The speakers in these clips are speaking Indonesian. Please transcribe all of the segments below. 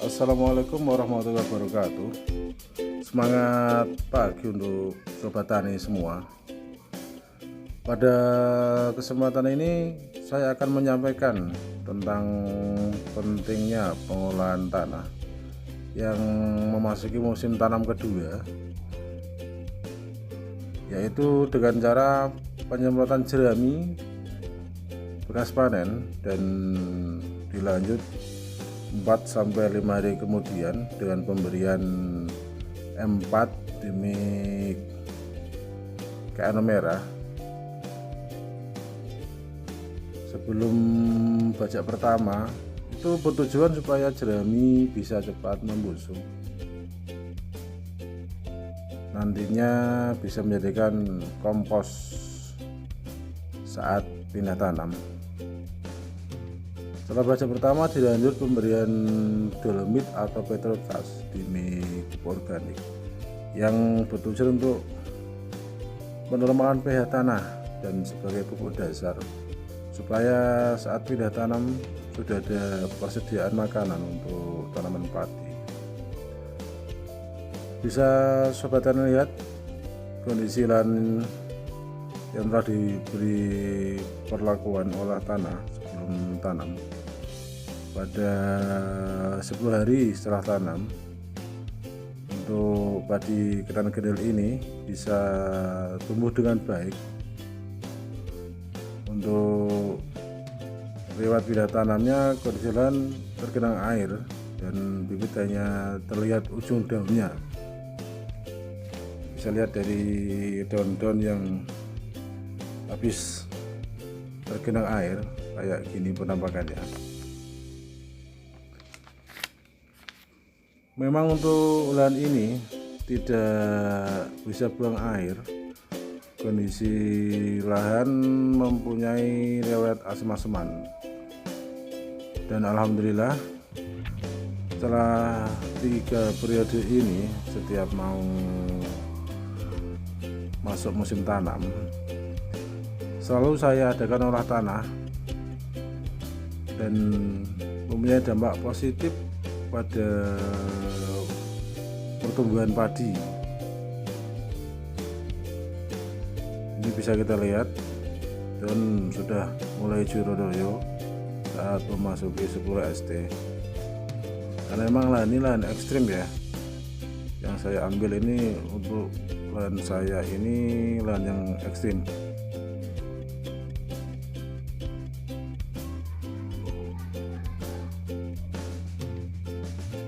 Assalamualaikum warahmatullahi wabarakatuh. Semangat pagi untuk sobat tani semua. Pada kesempatan ini saya akan menyampaikan tentang pentingnya pengolahan tanah yang memasuki musim tanam kedua, yaitu dengan cara penyemprotan jerami bekas panen dan dilanjut 4-5 hari kemudian dengan pemberian M4 dimik KN merah sebelum bajak pertama. Itu bertujuan supaya jerami bisa cepat membusuk, nantinya bisa menjadikan kompos saat pindah tanam. Setelah bajak pertama dilanjut pemberian dolomit atau petrotas dimik organik yang bertujuan untuk menormalkan pH tanah dan sebagai pupuk dasar supaya saat pindah tanam sudah ada persediaan makanan untuk tanaman padi. Bisa sobat tani lihat kondisi lahan yang telah diberi perlakuan olah tanah sebelum tanam. Pada 10 hari setelah tanam, untuk padi ketan kedel ini bisa tumbuh dengan baik. Untuk lewat pindah tanamnya, kondisi lahan tergenang air dan bibit hanya terlihat ujung daunnya. Bisa lihat dari daun-daun yang habis tergenang air kayak gini penampakannya. Memang untuk lahan ini tidak bisa buang air. Kondisi lahan mempunyai riwayat asem-aseman, dan alhamdulillah setelah 3 periode ini, setiap mau masuk musim tanam selalu saya adakan olah tanah dan mempunyai dampak positif pada pertumbuhan padi. Ini bisa kita lihat dan sudah mulai hijau saat memasuki 10 ST. Karena memang lahan ini lahan ekstrim ya. Yang saya ambil ini untuk lahan saya ini lahan yang ekstrim.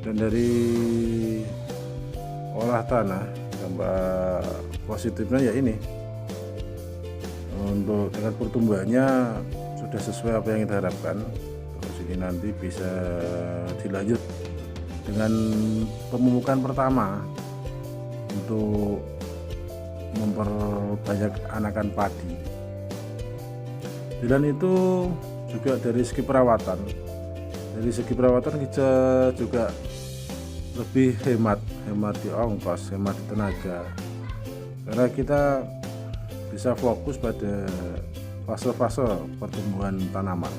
Dan dari olah tanah dampak positifnya ya ini, untuk tingkat pertumbuhannya sudah sesuai apa yang kita harapkan. Terus ini nanti bisa dilanjut dengan pemupukan pertama untuk memperbanyak anakan padi. Dan itu juga dari segi perawatan. Dari segi perawatan kita juga lebih hemat di ongkos, hemat di tenaga, karena kita bisa fokus pada fase-fase pertumbuhan tanaman.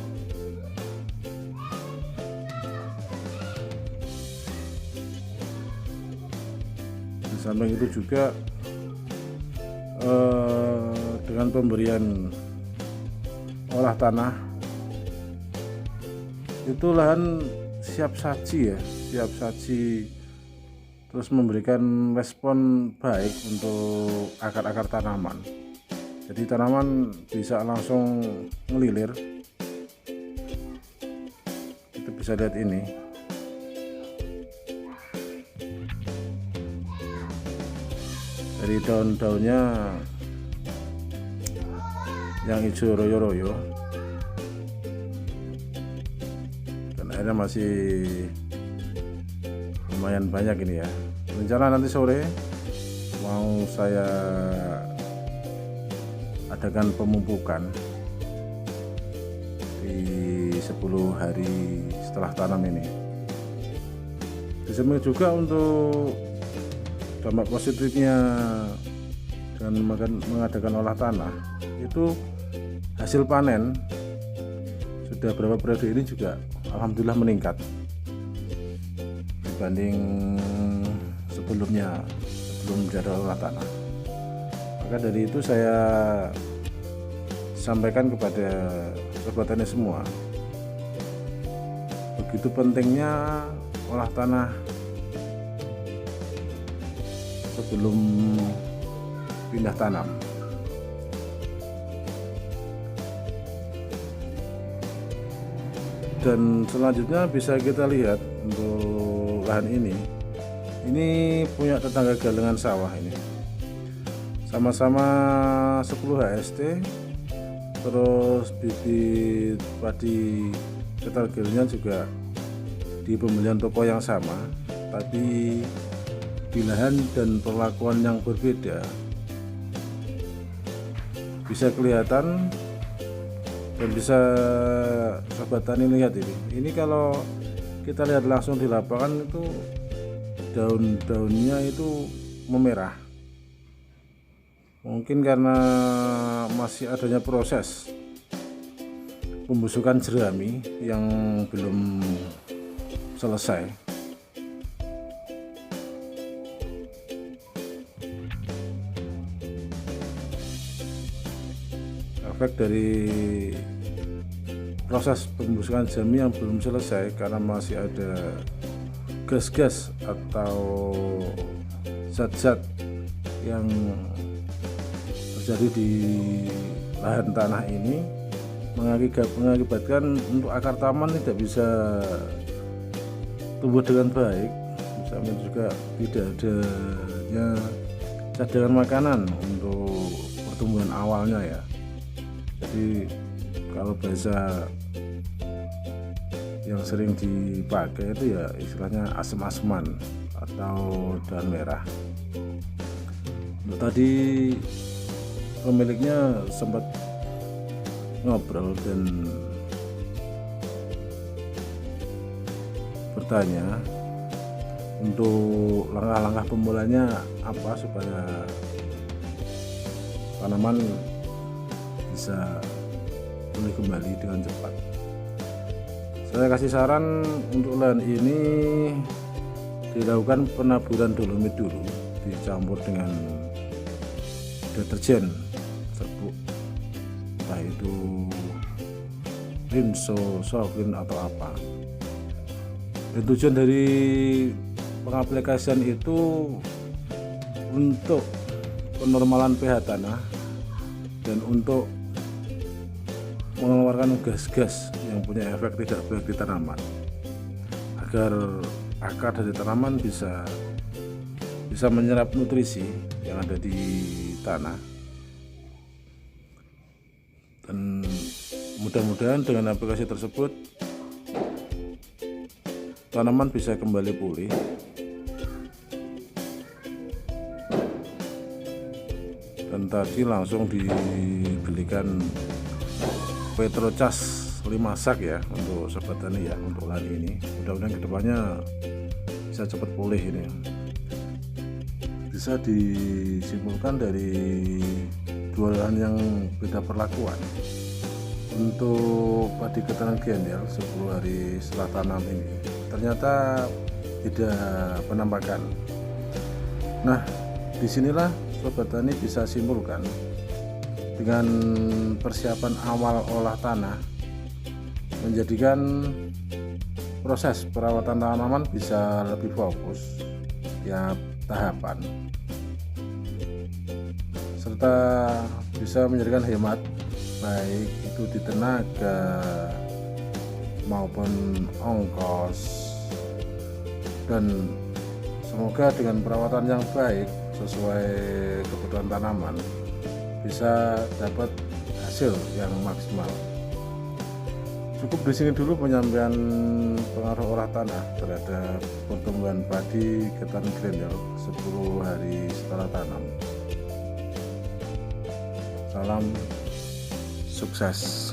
Di samping itu juga dengan pemberian olah tanah itu lahan siap saji, terus memberikan respon baik untuk akar-akar tanaman. Jadi tanaman bisa langsung ngelilir. Kita bisa lihat ini. Dari daun-daunnya yang hijau royo-royo dan airnya masih lumayan banyak ini ya. Rencana nanti sore mau saya adakan pemupukan di 10 hari setelah tanam ini. Di samping juga untuk dampak positifnya dengan mengadakan olah tanah itu, hasil panen sudah berapa periode ini juga alhamdulillah meningkat. dibanding sebelumnya, sebelum jadwal olah tanah. Maka dari itu saya sampaikan kepada sobat tani semua, begitu pentingnya olah tanah sebelum pindah tanam. Dan selanjutnya bisa kita lihat untuk lahan ini punya tetangga galengan sawah ini, sama-sama 10 HST, terus bibit padi cetar gelnya juga di pembelian toko yang sama, tapi di lahan dan perlakuan yang berbeda. Bisa kelihatan dan bisa sobat tani lihat ini kalau kita lihat langsung di lapangan itu daun-daunnya itu memerah, mungkin karena masih adanya proses pembusukan jerami yang belum selesai. Efek dari proses pembusukan jerami yang belum selesai karena masih ada gas-gas atau zat-zat yang terjadi di lahan tanah ini mengakibatkan untuk akar taman tidak bisa tumbuh dengan baik. Misalnya juga tidak adanya cadangan makanan untuk pertumbuhan awalnya ya. Jadi kalau bahasa yang sering dipakai itu ya istilahnya asem-aseman atau daun merah. Tadi pemiliknya sempat ngobrol dan bertanya untuk langkah-langkah pemulanya apa supaya tanaman bisa pulih kembali dengan cepat. Saya kasih saran untuk lahan ini dilakukan penaburan dolomit dulu, dicampur dengan deterjen serbuk, entah itu Rinso, Soglin atau apa. Dan tujuan dari pengaplikasian itu untuk penormalan pH tanah dan untuk mengeluarkan gas-gas yang punya efek tidak baik di tanaman, agar akar dari tanaman bisa menyerap nutrisi yang ada di tanah. Dan mudah-mudahan dengan aplikasi tersebut tanaman bisa kembali pulih dan tadi langsung dibelikan Petrocas 5 sak ya untuk sobat tani ya, untuk lahan ini. Mudah-mudahan kedepannya bisa cepat pulih ini. Bisa disimpulkan dari dua lahan yang beda perlakuan. Untuk padi ketangan genial 10 hari setelah tanam ini ternyata tidak penampakan. Nah, disinilah sobat tani bisa simpulkan dengan persiapan awal olah tanah menjadikan proses perawatan tanaman bisa lebih fokus tiap tahapan, serta bisa menjadikan hemat baik itu di tenaga maupun ongkos. Dan semoga dengan perawatan yang baik sesuai kebutuhan tanaman bisa dapat hasil yang maksimal. Cukup di sini dulu penyampaian pengaruh olah tanah terhadap pertumbuhan padi ketan grendel 10 hari setelah tanam. Salam sukses.